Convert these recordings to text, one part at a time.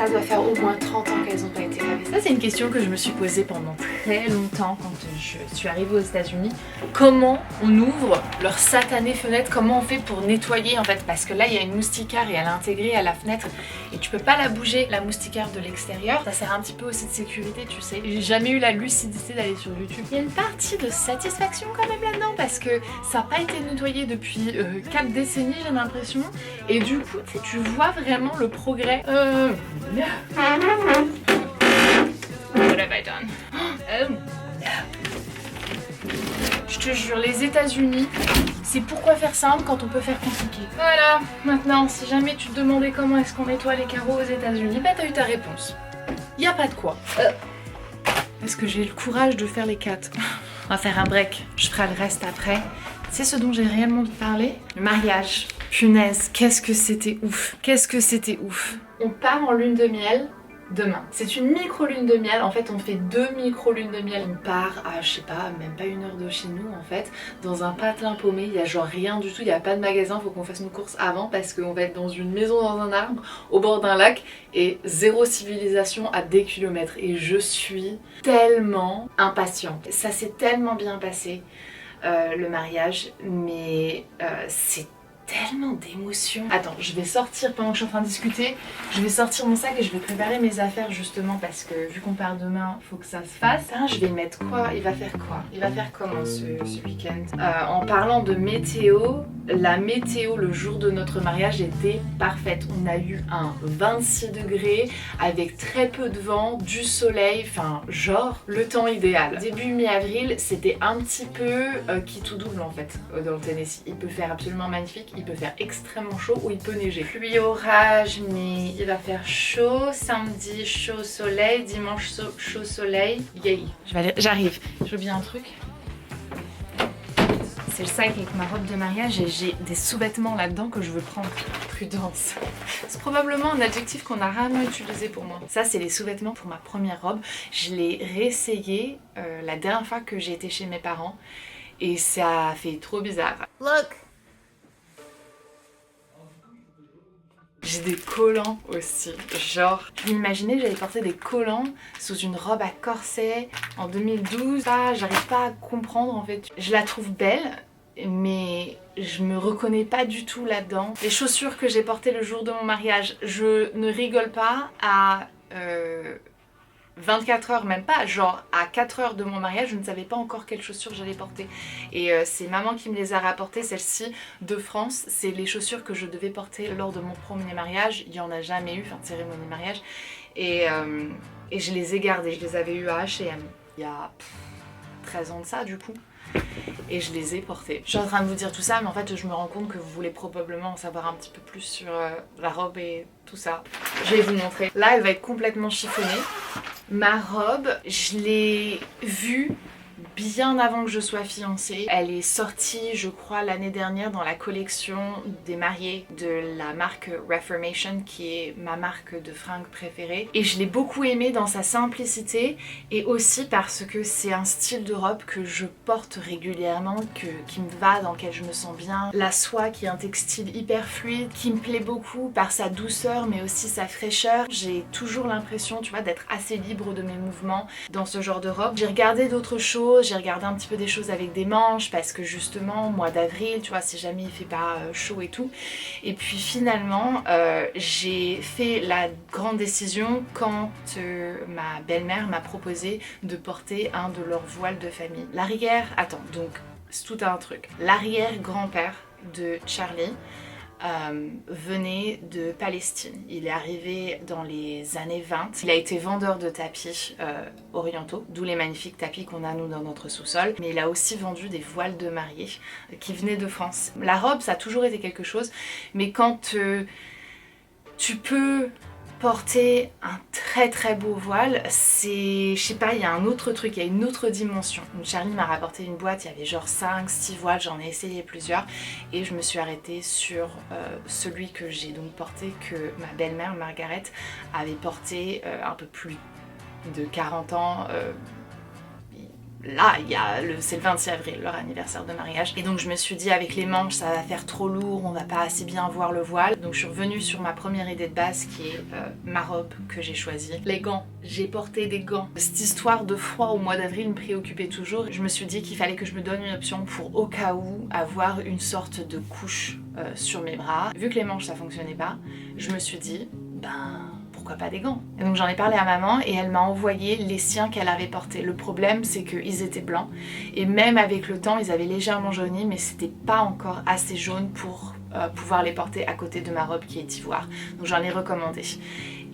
Ça doit faire au moins 30 ans qu'elles n'ont pas été lavées. Ça, c'est une question que je me suis posée pendant très longtemps quand je suis arrivée aux États-Unis. Comment on ouvre leur satanée fenêtre? Comment on fait pour nettoyer en fait? Parce que là, il y a une moustiquaire et elle est intégrée à la fenêtre et tu peux pas la bouger, la moustiquaire de l'extérieur. Ça sert un petit peu aussi de sécurité, tu sais. J'ai jamais eu la lucidité d'aller sur YouTube. Il y a une partie de satisfaction quand même là-dedans parce que ça n'a pas été nettoyé depuis 4 décennies, j'ai l'impression. Et du coup, tu vois vraiment le progrès. What have I done? Oh no. Je te jure, les États-Unis, c'est pourquoi faire simple quand on peut faire compliqué. Voilà, maintenant, si jamais tu te demandais comment est-ce qu'on nettoie les carreaux aux États-Unis, bah t'as eu ta réponse. Y a pas de quoi. Est-ce que j'ai le courage de faire les 4? On va faire un break, je ferai le reste après. C'est ce dont j'ai réellement envie de parler. Le mariage. Punaise, qu'est-ce que c'était ouf. Qu'est-ce que c'était ouf. On part en lune de miel demain. C'est une micro-lune de miel. En fait, on fait 2 micro-lunes de miel. On part à, je sais pas, même pas 1 heure de chez nous en fait, dans un patelin paumé. Il y a genre rien du tout, il n'y a pas de magasin. Faut qu'on fasse nos courses avant parce qu'on va être dans une maison dans un arbre, au bord d'un lac et zéro civilisation à des kilomètres. Et je suis tellement impatiente. Ça s'est tellement bien passé. Le mariage, mais c'est tellement d'émotions. Attends, je vais sortir pendant que je suis en train de discuter, je vais sortir mon sac et je vais préparer mes affaires justement parce que vu qu'on part demain, faut que ça se fasse. Hein, je vais mettre quoi? Il va faire quoi? Il va faire comment ce week-end? En parlant de météo, la météo le jour de notre mariage était parfaite. On a eu un 26 degrés avec très peu de vent, du soleil, enfin genre le temps idéal. Début mi-avril, c'était un petit peu qui tout double en fait dans le Tennessee. Il peut faire absolument magnifique, il peut faire extrêmement chaud ou il peut neiger. Pluie, orage, mais il va faire chaud. Samedi, chaud, soleil. Dimanche, chaud, soleil. Yay. J'arrive. Je veux bien un truc. C'est le sac avec ma robe de mariage et j'ai des sous-vêtements là-dedans que je veux prendre. Prudence. C'est probablement un adjectif qu'on a rarement utilisé pour moi. Ça, c'est les sous-vêtements pour ma première robe. Je l'ai réessayé la dernière fois que j'ai été chez mes parents et ça fait trop bizarre. Look! J'ai des collants aussi, genre, je m'imaginais que j'allais porter des collants sous une robe à corset en 2012. J'arrive pas à comprendre en fait. Je la trouve belle, mais je me reconnais pas du tout là-dedans. Les chaussures que j'ai portées le jour de mon mariage, je ne rigole pas, à 24 heures, même pas, genre à 4 heures de mon mariage, je ne savais pas encore quelles chaussures j'allais porter. Et c'est maman qui me les a rapportées, celles-ci de France. C'est les chaussures que je devais porter lors de mon premier mariage. Il n'y en a jamais eu, enfin cérémonie de mariage. Et je les ai gardées. Je les avais eues à H&M il y a 13 ans de ça du coup. Et je les ai portées. Je suis en train de vous dire tout ça, mais en fait je me rends compte que vous voulez probablement en savoir un petit peu plus sur la robe et tout ça. Je vais vous montrer. Là elle va être complètement chiffonnée. Ma robe, je l'ai vue bien avant que je sois fiancée. Elle est sortie, je crois, l'année dernière dans la collection des mariés de la marque Reformation, qui est ma marque de fringues préférée. Et je l'ai beaucoup aimée dans sa simplicité et aussi parce que c'est un style de robe que je porte régulièrement, qui me va, dans lequel je me sens bien. La soie qui est un textile hyper fluide, qui me plaît beaucoup par sa douceur mais aussi sa fraîcheur. J'ai toujours l'impression, tu vois, d'être assez libre de mes mouvements dans ce genre de robe. J'ai regardé d'autres choses, j'ai regardé un petit peu des choses avec des manches parce que justement, mois d'avril, tu vois, si jamais il fait pas chaud et tout. Et puis finalement, j'ai fait la grande décision quand ma belle-mère m'a proposé de porter un de leurs voiles de famille. L'arrière, attends, donc c'est tout un truc. L'arrière-grand-père de Charlie venait de Palestine. Il est arrivé dans les années 20. Il a été vendeur de tapis orientaux, d'où les magnifiques tapis qu'on a nous dans notre sous-sol. Mais il a aussi vendu des voiles de mariée qui venaient de France. La robe, ça a toujours été quelque chose, mais quand tu peux porter un très très beau voile, c'est, je sais pas, il y a un autre truc, il y a une autre dimension. Donc Charlie m'a rapporté une boîte, il y avait genre 5-6 voiles, j'en ai essayé plusieurs et je me suis arrêtée sur celui que j'ai donc porté, que ma belle-mère Margaret avait porté un peu plus de 40 ans là, c'est le 26 avril, leur anniversaire de mariage. Et donc je me suis dit avec les manches ça va faire trop lourd, on va pas assez bien voir le voile. Donc je suis revenue sur ma première idée de base qui est ma robe que j'ai choisie. Les gants, j'ai porté des gants. Cette histoire de froid au mois d'avril me préoccupait toujours. Je me suis dit qu'il fallait que je me donne une option pour au cas où avoir une sorte de couche sur mes bras. Vu que les manches ça fonctionnait pas, je me suis dit pourquoi pas des gants? Et donc j'en ai parlé à maman et elle m'a envoyé les siens qu'elle avait portés. Le problème c'est qu'ils étaient blancs et même avec le temps ils avaient légèrement jauni mais c'était pas encore assez jaune pour pouvoir les porter à côté de ma robe qui est ivoire. Donc j'en ai recommandé.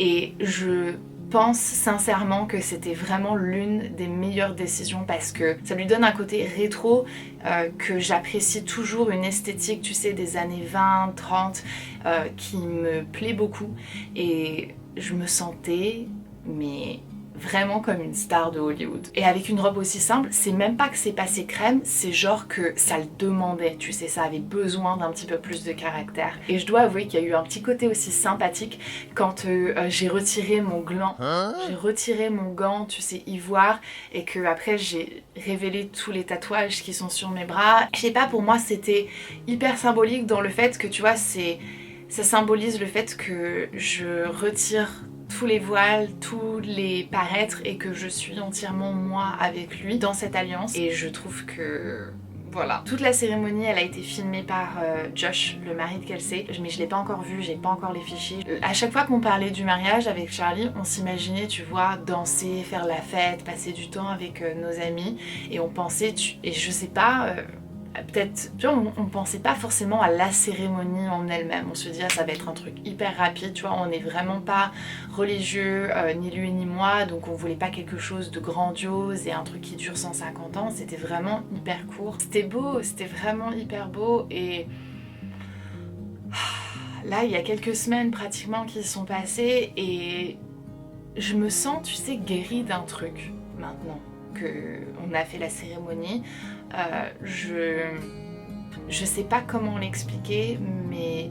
Et je pense sincèrement que c'était vraiment l'une des meilleures décisions parce que ça lui donne un côté rétro que j'apprécie toujours, une esthétique tu sais des années 20, 30 qui me plaît beaucoup et je me sentais mais vraiment comme une star de Hollywood. Et avec une robe aussi simple, c'est même pas que c'est passé crème, c'est genre que ça le demandait, tu sais, ça avait besoin d'un petit peu plus de caractère. Et je dois avouer qu'il y a eu un petit côté aussi sympathique quand j'ai retiré mon gland, j'ai retiré mon gant, tu sais, ivoire, et que après j'ai révélé tous les tatouages qui sont sur mes bras. Je sais pas, pour moi c'était hyper symbolique dans le fait que tu vois, ça symbolise le fait que je retire tous les voiles, tous les paraîtres et que je suis entièrement moi avec lui dans cette alliance. Et je trouve que voilà. Toute la cérémonie elle a été filmée par Josh, le mari de Kelsey, mais je l'ai pas encore vu, j'ai pas encore les fichiers. À chaque fois qu'on parlait du mariage avec Charlie, on s'imaginait, tu vois, danser, faire la fête, passer du temps avec nos amis et on pensait, et je sais pas... peut-être, tu vois, on pensait pas forcément à la cérémonie en elle-même. On se dit, ça va être un truc hyper rapide, tu vois, on n'est vraiment pas religieux, ni lui ni moi, donc on voulait pas quelque chose de grandiose et un truc qui dure 150 ans, c'était vraiment hyper court. C'était beau, c'était vraiment hyper beau et... Là, il y a quelques semaines pratiquement qui sont passées et je me sens, tu sais, guérie d'un truc maintenant qu'on a fait la cérémonie. Je sais pas comment l'expliquer, mais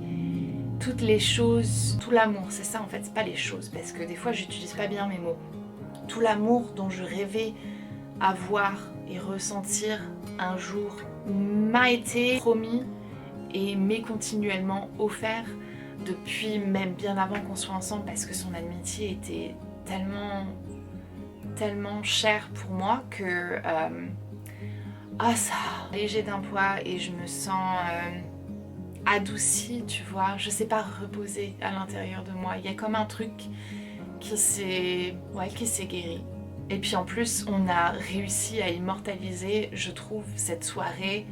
toutes les choses, tout l'amour, c'est ça en fait, c'est pas les choses, parce que des fois j'utilise pas bien mes mots. Tout l'amour dont je rêvais avoir et ressentir un jour m'a été promis et m'est continuellement offert depuis même bien avant qu'on soit ensemble, parce que son amitié était tellement chère pour moi que... ça léger d'un poids et je me sens adoucie, tu vois, je sais pas, reposer à l'intérieur de moi. Il y a comme un truc qui s'est guéri. Et puis en plus, on a réussi à immortaliser, je trouve, cette soirée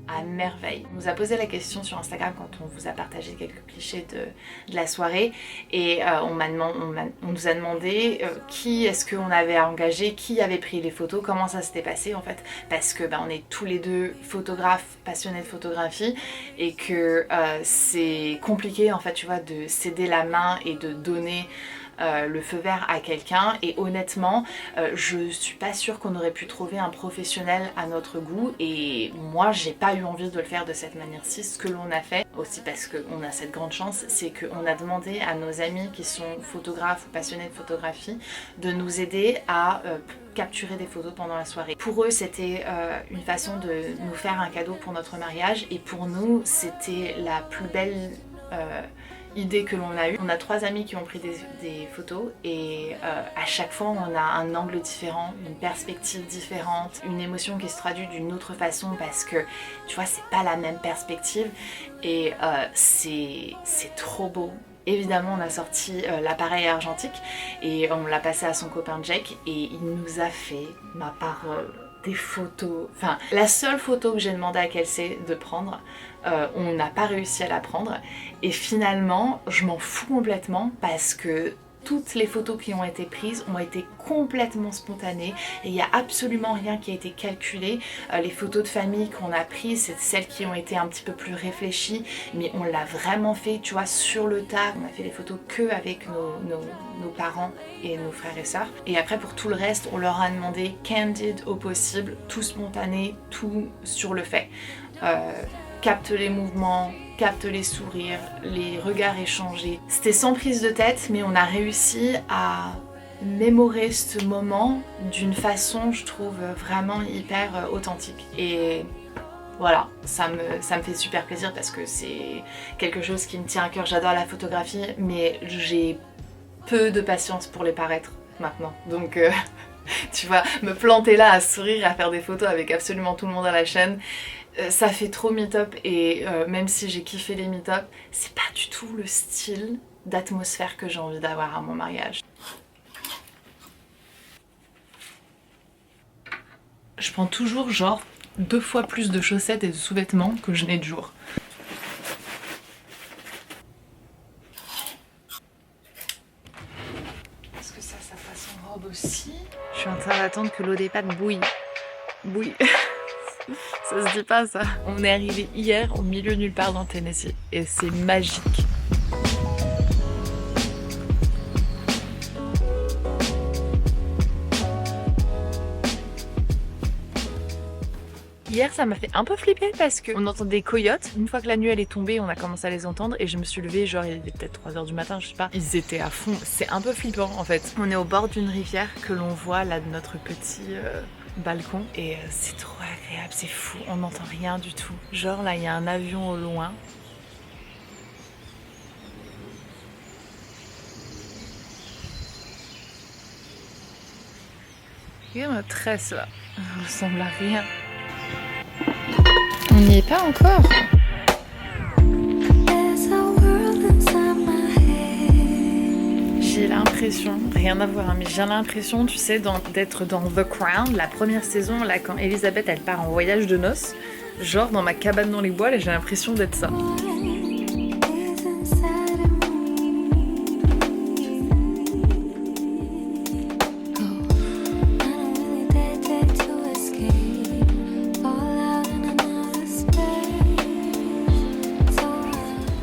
à merveille. On nous a posé la question sur Instagram quand on vous a partagé quelques clichés de la soirée et on nous a demandé qui est-ce qu'on avait engagé, qui avait pris les photos, comment ça s'était passé en fait, parce que on est tous les deux photographes, passionnés de photographie et que c'est compliqué en fait, tu vois, de céder la main et de donner le feu vert à quelqu'un et honnêtement je suis pas sûre qu'on aurait pu trouver un professionnel à notre goût et moi j'ai pas eu envie de le faire de cette manière-ci. Ce que l'on a fait aussi parce qu'on a cette grande chance, c'est qu'on a demandé à nos amis qui sont photographes ou passionnés de photographie de nous aider à capturer des photos pendant la soirée. Pour eux c'était une façon de nous faire un cadeau pour notre mariage et pour nous c'était la plus belle idée que l'on a eue. On a 3 amis qui ont pris des photos et à chaque fois on a un angle différent, une perspective différente, une émotion qui se traduit d'une autre façon parce que tu vois c'est pas la même perspective et c'est trop beau. Évidemment on a sorti l'appareil argentique et on l'a passé à son copain Jake et il nous a fait, ma parole, des photos, enfin la seule photo que j'ai demandé à Kelsey de prendre, on n'a pas réussi à la prendre et finalement je m'en fous complètement parce que toutes les photos qui ont été prises ont été complètement spontanées et il n'y a absolument rien qui a été calculé. Les photos de famille qu'on a prises, c'est celles qui ont été un petit peu plus réfléchies, mais on l'a vraiment fait, tu vois, sur le tas. On a fait les photos que avec nos parents et nos frères et sœurs. Et après pour tout le reste, on leur a demandé candid au possible, tout spontané, tout sur le fait. Capte les mouvements, capte les sourires, les regards échangés. C'était sans prise de tête, mais on a réussi à mémorer ce moment d'une façon, je trouve, vraiment hyper authentique. Et voilà, ça me fait super plaisir parce que c'est quelque chose qui me tient à cœur. J'adore la photographie, mais j'ai peu de patience pour les paraître maintenant. Donc tu vois, me planter là à sourire, à faire des photos avec absolument tout le monde à la chaîne, ça fait trop meet-up. Et même si j'ai kiffé les meet-up, c'est pas du tout le style d'atmosphère que j'ai envie d'avoir à mon mariage. Je prends toujours genre 2 fois plus de chaussettes et de sous-vêtements que je n'ai de jours. Est-ce que ça passe en robe aussi? Je suis en train d'attendre que l'eau des pâtes bouille. Bouille. Ça se dit pas ça. On est arrivé hier au milieu nulle part dans Tennessee et c'est magique. Hier ça m'a fait un peu flipper parce qu'on entendait des coyotes. Une fois que la nuit elle est tombée, on a commencé à les entendre et je me suis levée, genre il était peut-être 3h du matin, je sais pas. Ils étaient à fond, c'est un peu flippant en fait. On est au bord d'une rivière que l'on voit là de notre petit balcon et c'est trop agréable, c'est fou, on n'entend rien du tout. Genre là il y a un avion au loin. Regarde ma tresse là, ça ressemble à rien. On n'y est pas encore. J'ai l'impression, rien à voir, hein, mais j'ai l'impression, tu sais, d'être dans The Crown, la première saison, là, quand Elisabeth, elle part en voyage de noces, genre dans ma cabane dans les bois, là, j'ai l'impression d'être ça.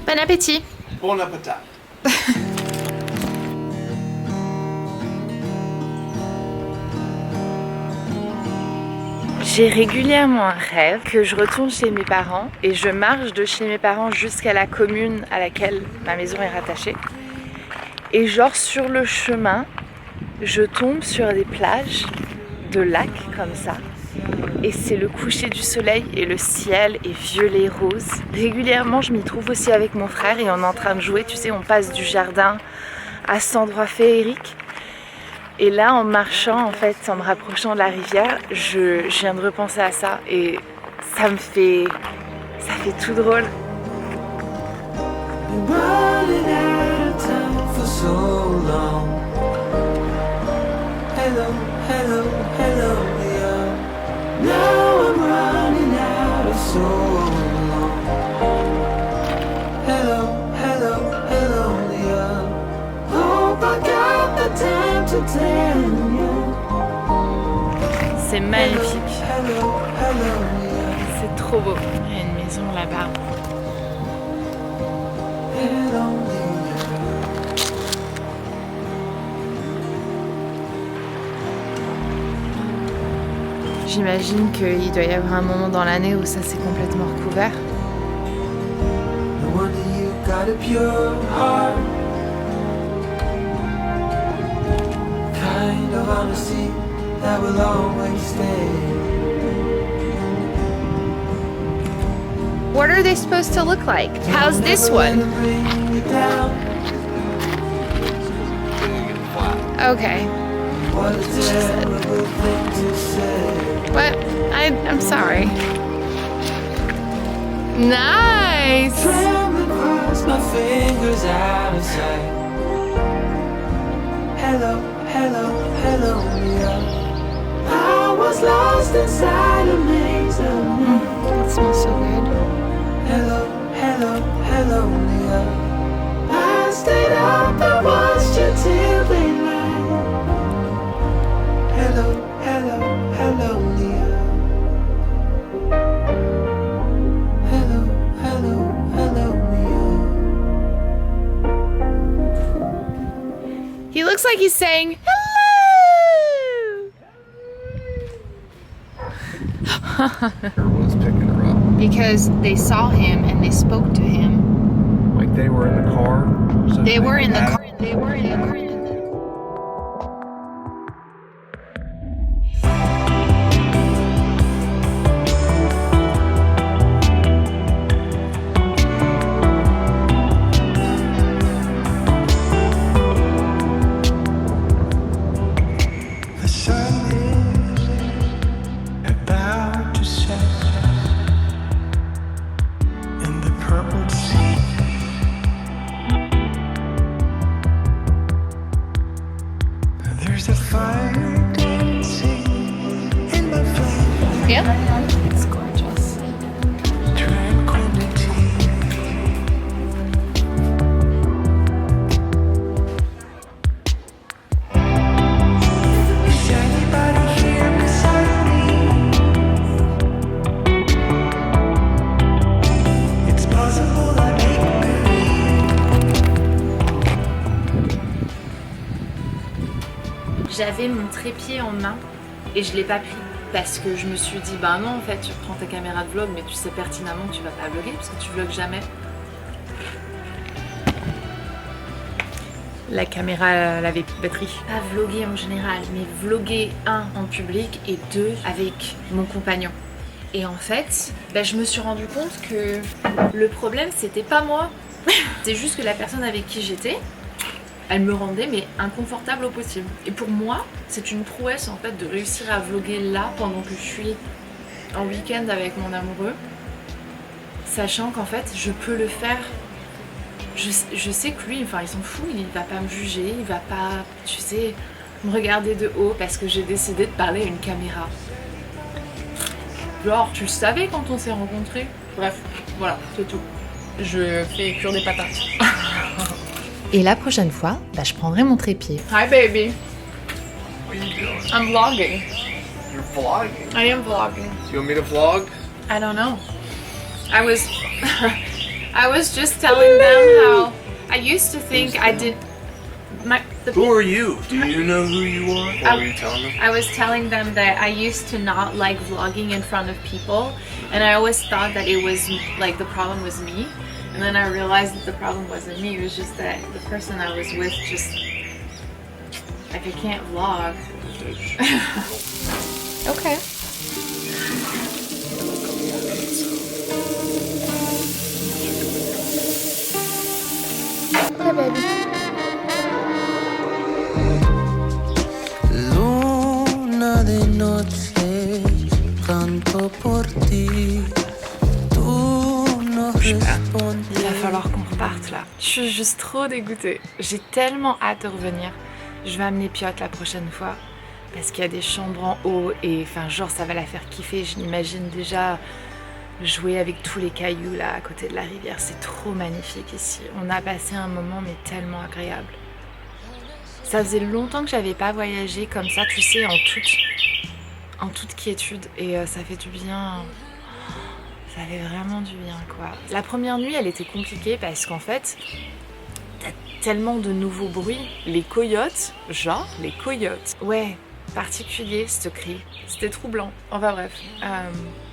Bon appétit. Bon appétit. J'ai régulièrement un rêve que je retourne chez mes parents et je marche de chez mes parents jusqu'à la commune à laquelle ma maison est rattachée. Et genre sur le chemin, je tombe sur des plages de lacs comme ça. Et c'est le coucher du soleil et le ciel est violet rose. Régulièrement, je m'y trouve aussi avec mon frère et on est en train de jouer. Tu sais, on passe du jardin à cet endroit féerique. Et là, en marchant, en fait, en me rapprochant de la rivière, je viens de repenser à ça et ça fait tout drôle. C'est magnifique. C'est trop beau. Il y a une maison là-bas. J'imagine qu'il doit y avoir un moment dans l'année où ça c'est complètement recouvert. What are they supposed to look like? How's this one? Okay. What? I'm sorry. Nice! Hello, hello, hello, yeah. I was lost inside a maze of me. That smells so good. Hello, hello, hello, yeah. I stayed up and watched you till daylight. Hello, hello, hello, Leah. Hello, hello, hello, Leah. He looks like he's saying hello. Everyone's picking her up. Because they saw him and they spoke to him. Like they were in the car. So They were in the car. They were in the car. Yeah, it's gorgeous. J'avais mon trépied en main et je l'ai pas pris parce que je me suis dit bah non en fait tu prends ta caméra de vlog mais tu sais pertinemment que tu vas pas vlogger parce que tu vlogs jamais. La caméra avait plus de batterie. Pas vlogger en général mais vlogger en public et 2 avec mon compagnon. Et en fait bah, je me suis rendu compte que le problème c'était pas moi. C'est juste que la personne avec qui j'étais elle me rendait mais inconfortable au possible. Et pour moi, c'est une prouesse en fait de réussir à vlogger là pendant que je suis en week-end avec mon amoureux, sachant qu'en fait je peux le faire. Je sais que lui, enfin il s'en fout, il va pas me juger, il va pas, tu sais, me regarder de haut parce que j'ai décidé de parler à une caméra. Genre, tu le savais quand on s'est rencontrés. Bref, voilà, c'est tout. Je fais cuire des patates. Et la prochaine fois, bah, je prendrai mon trépied. Hi baby, What are you doing? I'm vlogging. You're vlogging. I am vlogging. You want me to vlog? I don't know. I was I was just telling them how I used to think I did Who are you? Do you know who you are? What were you telling them? I was telling them that I used to not like vlogging in front of people and I always thought that it was like the problem was me. And then I realized that the problem wasn't me, it was just that the person I was with just, like I can't vlog. Ok. Hi baby. Luna de noche, canto por ti. Il va falloir qu'on reparte là. Je suis juste trop dégoûtée. J'ai tellement hâte de revenir. Je vais amener Piot la prochaine fois parce qu'il y a des chambres en haut et enfin genre ça va la faire kiffer. Je l'imagine déjà jouer avec tous les cailloux là à côté de la rivière. C'est trop magnifique ici. On a passé un moment mais tellement agréable. Ça faisait longtemps que j'avais pas voyagé comme ça, tu sais, en toute quiétude et ça fait du bien. Ça fait vraiment du bien quoi. La première nuit elle était compliquée parce qu'en fait t'as tellement de nouveaux bruits. Les coyotes, genre les coyotes. Ouais, particulier ce cri. C'était troublant. Enfin bref.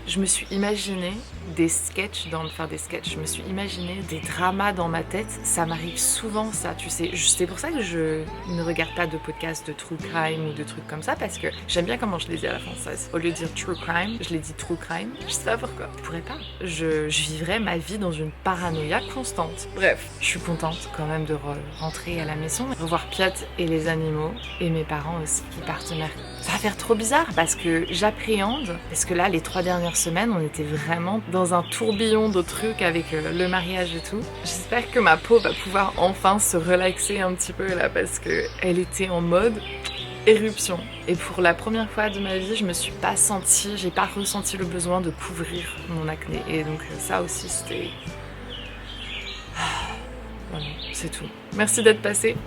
Je me suis imaginé des sketchs je me suis imaginé des dramas dans ma tête. Ça m'arrive souvent ça, tu sais. C'est pour ça que je ne regarde pas de podcasts de true crime ou de trucs comme ça parce que j'aime bien comment je les dis à la française. Au lieu de dire true crime, je les dis true crime. Je sais pas pourquoi. Je pourrais pas. Je vivrais ma vie dans une paranoïa constante. Bref, je suis contente quand même de rentrer à la maison, revoir Piot et les animaux et mes parents aussi qui partent mercredi. Ça va faire trop bizarre parce que j'appréhende, parce que là les 3 dernières semaines on était vraiment dans un tourbillon de trucs avec le mariage et tout. J'espère que ma peau va pouvoir enfin se relaxer un petit peu là parce que elle était en mode éruption. Et pour la première fois de ma vie j'ai pas ressenti le besoin de couvrir mon acné et donc ça aussi c'était... Voilà, c'est tout. Merci d'être passé.